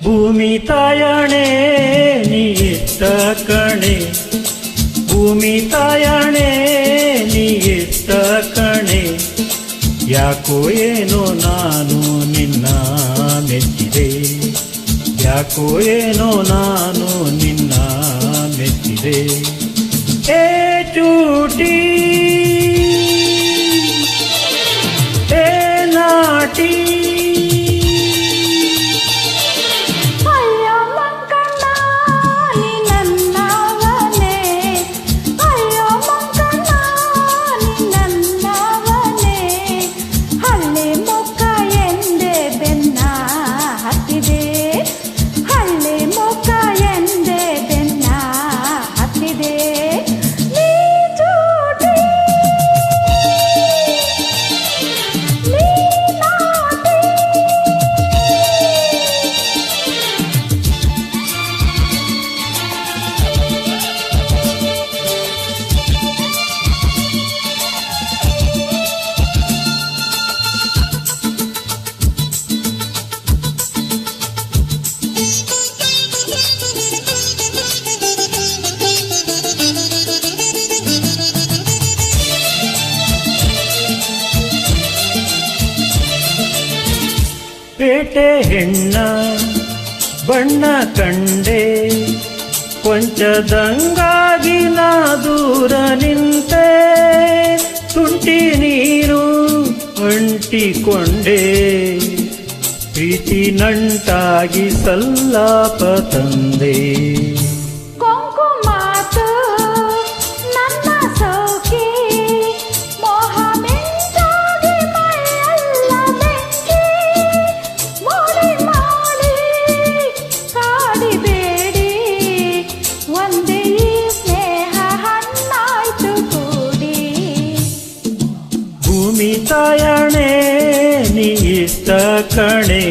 ಭೂಮಿ ತಾಯಣೆ ನೀ ಇಷ್ಟ ಕಣೆ, ಭೂಮಿ ತಾಯಣೆ ನೀ ಇಷ್ಟ ಕಣೆ. ಯಾಕೋ ಏನೋ ನಾನು ನಿನ್ನ ಮೆಚ್ಚಿದೆ, ಯಾಕೋ ಏನೋ ನಾನು ನಿನ್ನ ಮೆಚ್ಚಿದೆ. ಏ ಚೂಟಿ ಏ ನಾಟಿ ಪೇಟೆ ಹೆಣ್ಣ ಬಣ್ಣ ಕಂಡೆ, ಕೊಂಚದಂಗಾಗಿ ನಾ ದೂರ ನಿಂತೆ. ತುಂಟಿ ನೀರು ಅಂಟಿಕೊಂಡೆ, ಪ್ರೀತಿ ನಂಟಾಗಿ ಸಲ್ಲಾಪ ತಂದೆ. ಭೂಮಿ ತಾಯಣೆ ನೀ ಇಷ್ಟ ಕಣೆ,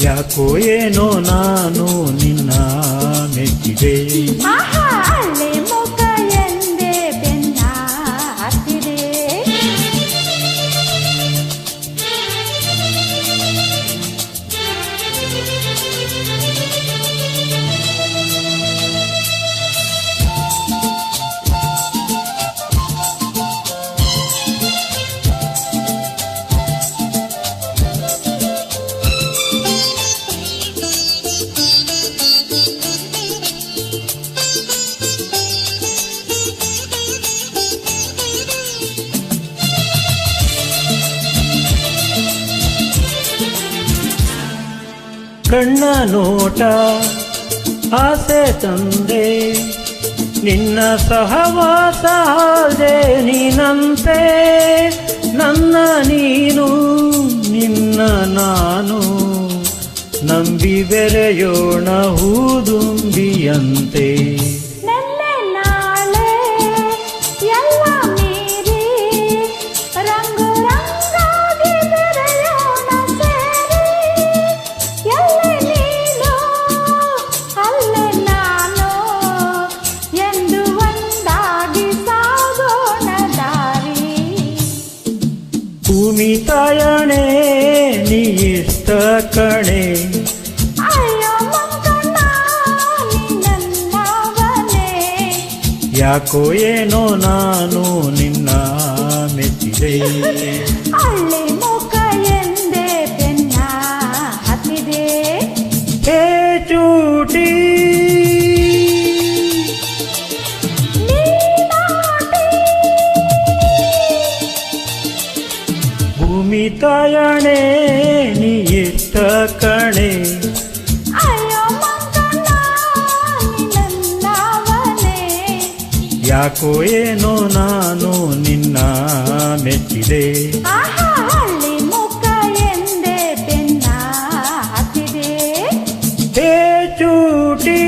ಯಾಕೋ ಏನೋ ನಾನು ನಿನ್ನ ಮೆಚ್ಚಿದೆ. ಕಣ್ಣ ನೋಟ ಆಸೆ ತಂದೆ, ನಿನ್ನ ಸಹವಾಸ ನೀನಂತೆ. ನನ್ನ ನೀನು ನಿನ್ನ ನಾನು, ನಂಬಿ ಬೆರೆಯೋಣ ಹೂದುಂಬಿಯಂತೆ. ಭೂಮಿ ತಾಯಣೆ ನೀ ಇಷ್ಟ ಕಣೆ, ಯಾಕೋ ಏನೋ ನಾನು ನಿನ್ನ ಮೆಚ್ಚಿದೆ. ಹೇ ಚೂಟಿ ಭೂಮಿ ತಾಯಣೆ ನೀ ಇಷ್ಟ ಕಣೆ, ಯಾಕೋ ಏನೋ ನಾನು ನಿನ್ನ ಮೆಚ್ಚಿದೆ. ಹೇ ಚೂಟಿ